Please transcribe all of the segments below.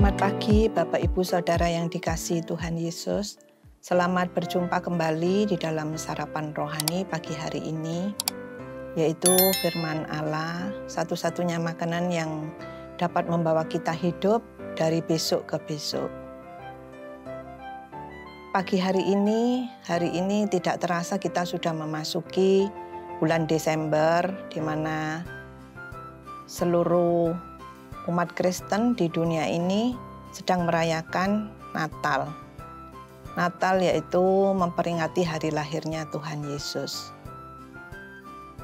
Selamat pagi Bapak Ibu Saudara yang dikasihi Tuhan Yesus. Selamat berjumpa kembali di dalam sarapan rohani pagi hari ini, yaitu firman Allah, satu-satunya makanan yang dapat membawa kita hidup dari besok ke besok. Pagi hari ini tidak terasa kita sudah memasuki bulan Desember, di mana seluruh umat Kristen di dunia ini sedang merayakan Natal. Natal yaitu memperingati hari lahirnya Tuhan Yesus.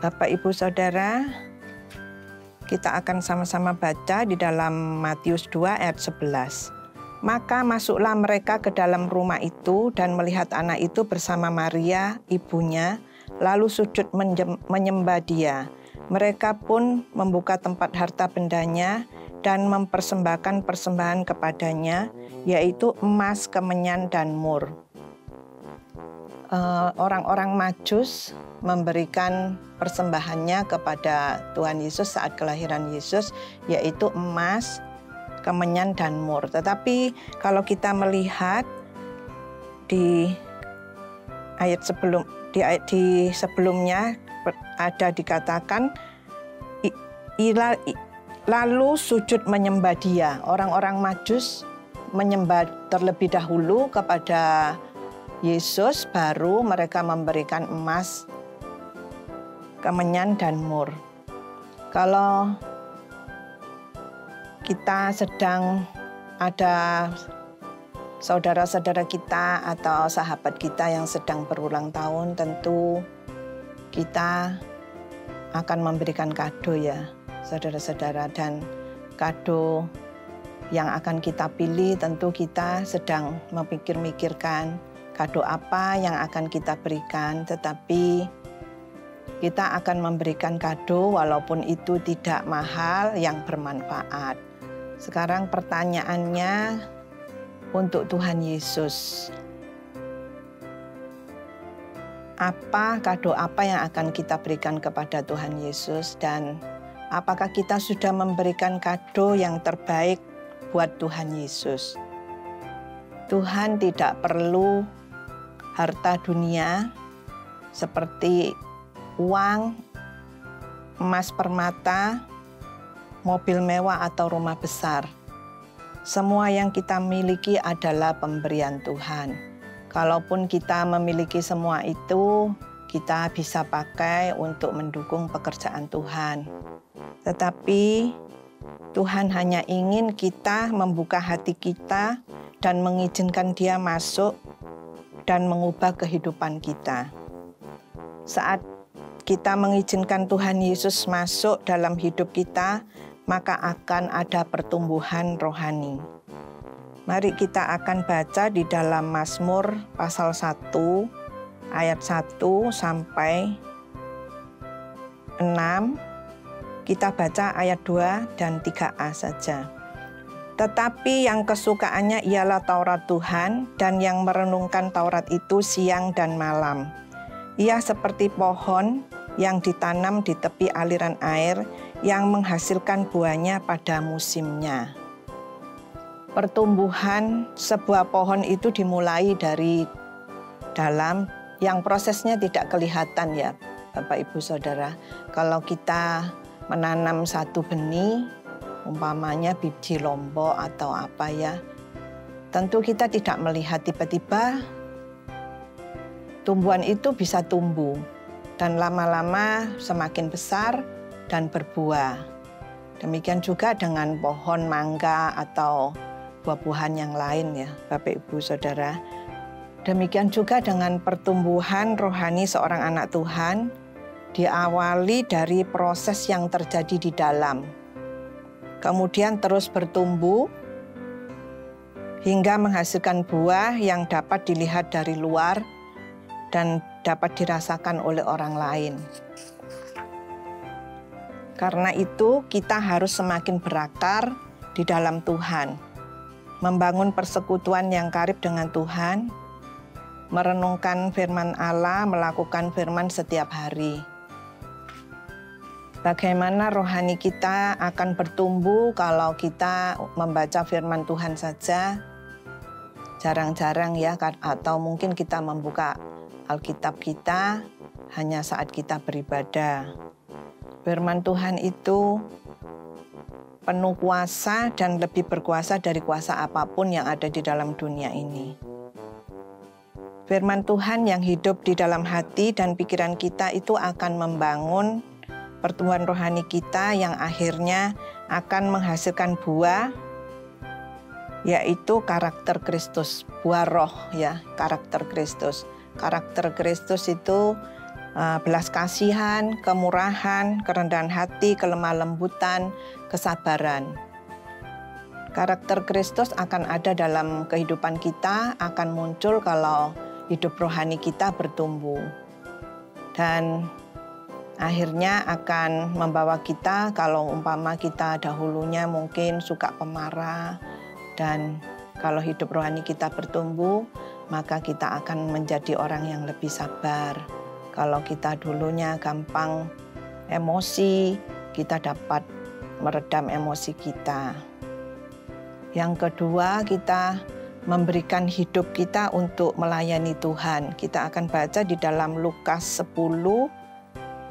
Bapak Ibu Saudara, kita akan sama-sama baca di dalam Matius 2 ayat 11. Maka masuklah mereka ke dalam rumah itu dan melihat anak itu bersama Maria, ibunya, lalu sujud menyembah dia. Mereka pun membuka tempat harta bendanya dan mempersembahkan persembahan kepadanya, yaitu emas, kemenyan, dan mur. Orang-orang Majus memberikan persembahannya kepada Tuhan Yesus saat kelahiran Yesus, yaitu emas, kemenyan, dan mur. Tetapi kalau kita melihat di ayat sebelumnya ada dikatakan lalu sujud menyembah dia. Orang-orang Majus menyembah terlebih dahulu kepada Yesus, baru mereka memberikan emas, kemenyan, dan mur. Kalau kita sedang ada saudara-saudara kita atau sahabat kita yang sedang berulang tahun, tentu kita akan memberikan kado ya, saudara-saudara, dan kado yang akan kita pilih tentu kita sedang memikir-mikirkan kado apa yang akan kita berikan, tetapi kita akan memberikan kado walaupun itu tidak mahal yang bermanfaat. Sekarang pertanyaannya untuk Tuhan Yesus, kado apa yang akan kita berikan kepada Tuhan Yesus, dan apakah kita sudah memberikan kado yang terbaik buat Tuhan Yesus? Tuhan tidak perlu harta dunia seperti uang, emas permata, mobil mewah, atau rumah besar. Semua yang kita miliki adalah pemberian Tuhan. Kalaupun kita memiliki semua itu, kita bisa pakai untuk mendukung pekerjaan Tuhan. Tetapi Tuhan hanya ingin kita membuka hati kita dan mengizinkan Dia masuk dan mengubah kehidupan kita. Saat kita mengizinkan Tuhan Yesus masuk dalam hidup kita, maka akan ada pertumbuhan rohani. Mari kita akan baca di dalam Mazmur pasal 1 ayat 1 sampai 6. Kita baca ayat 2 dan 3a saja. Tetapi yang kesukaannya ialah Taurat Tuhan, dan yang merenungkan Taurat itu siang dan malam. Ia seperti pohon yang ditanam di tepi aliran air, yang menghasilkan buahnya pada musimnya. Pertumbuhan sebuah pohon itu dimulai dari dalam, yang prosesnya tidak kelihatan ya Bapak Ibu Saudara. Kalau kita menanam satu benih, umpamanya biji lombok atau apa ya, tentu kita tidak melihat tiba-tiba tumbuhan itu bisa tumbuh dan lama-lama semakin besar dan berbuah. Demikian juga dengan pohon mangga atau buah-buahan yang lain ya Bapak Ibu Saudara. Demikian juga dengan pertumbuhan rohani seorang anak Tuhan, diawali dari proses yang terjadi di dalam, kemudian terus bertumbuh hingga menghasilkan buah yang dapat dilihat dari luar dan dapat dirasakan oleh orang lain. Karena itu kita harus semakin berakar di dalam Tuhan, membangun persekutuan yang karib dengan Tuhan, merenungkan firman Allah, melakukan firman setiap hari. Bagaimana rohani kita akan bertumbuh kalau kita membaca firman Tuhan saja? Jarang-jarang ya, atau mungkin kita membuka Alkitab kita hanya saat kita beribadah. Firman Tuhan itu penuh kuasa dan lebih berkuasa dari kuasa apapun yang ada di dalam dunia ini. Firman Tuhan yang hidup di dalam hati dan pikiran kita itu akan membangun pertumbuhan rohani kita yang akhirnya akan menghasilkan buah, yaitu karakter Kristus, buah roh ya, karakter Kristus. Karakter Kristus itu belas kasihan, kemurahan, kerendahan hati, kelemah lembutan, kesabaran. Karakter Kristus akan ada dalam kehidupan kita, akan muncul kalau hidup rohani kita bertumbuh. Dan akhirnya akan membawa kita, kalau umpama kita dahulunya mungkin suka pemarah, dan kalau hidup rohani kita bertumbuh, maka kita akan menjadi orang yang lebih sabar. Kalau kita dulunya gampang emosi, kita dapat meredam emosi kita. Yang kedua, kita memberikan hidup kita untuk melayani Tuhan. Kita akan baca di dalam Lukas 10,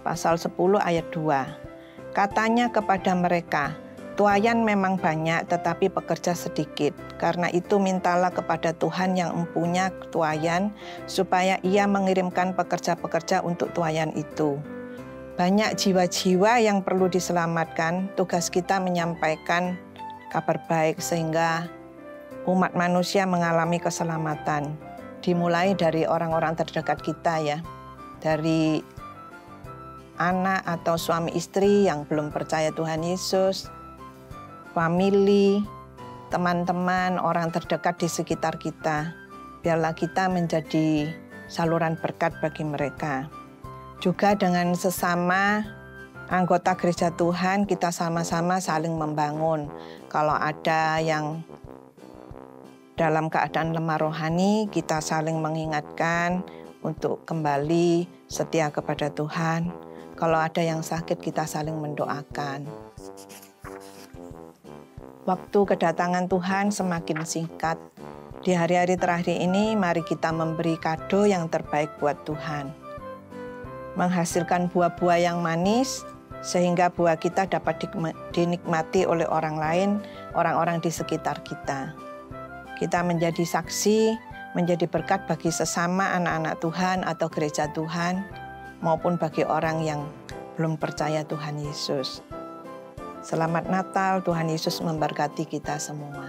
pasal 10 ayat 2. Katanya kepada mereka, tuayan memang banyak tetapi pekerja sedikit. Karena itu mintalah kepada Tuhan yang mempunyai tuayan supaya ia mengirimkan pekerja-pekerja untuk tuayan itu. Banyak jiwa-jiwa yang perlu diselamatkan. Tugas kita menyampaikan kabar baik sehingga umat manusia mengalami keselamatan. Dimulai dari orang-orang terdekat kita ya. Dari anak atau suami istri yang belum percaya Tuhan Yesus, famili, teman-teman, orang terdekat di sekitar kita. Biarlah kita menjadi saluran berkat bagi mereka. Juga dengan sesama anggota gereja Tuhan, kita sama-sama saling membangun. Kalau ada yang dalam keadaan lemah rohani, kita saling mengingatkan untuk kembali setia kepada Tuhan. Kalau ada yang sakit, kita saling mendoakan. Waktu kedatangan Tuhan semakin singkat. Di hari-hari terakhir ini, mari kita memberi kado yang terbaik buat Tuhan. Menghasilkan buah-buah yang manis, sehingga buah kita dapat dinikmati oleh orang lain, orang-orang di sekitar kita. Kita menjadi saksi, menjadi berkat bagi sesama anak-anak Tuhan atau gereja Tuhan, maupun bagi orang yang belum percaya Tuhan Yesus. Selamat Natal, Tuhan Yesus memberkati kita semua.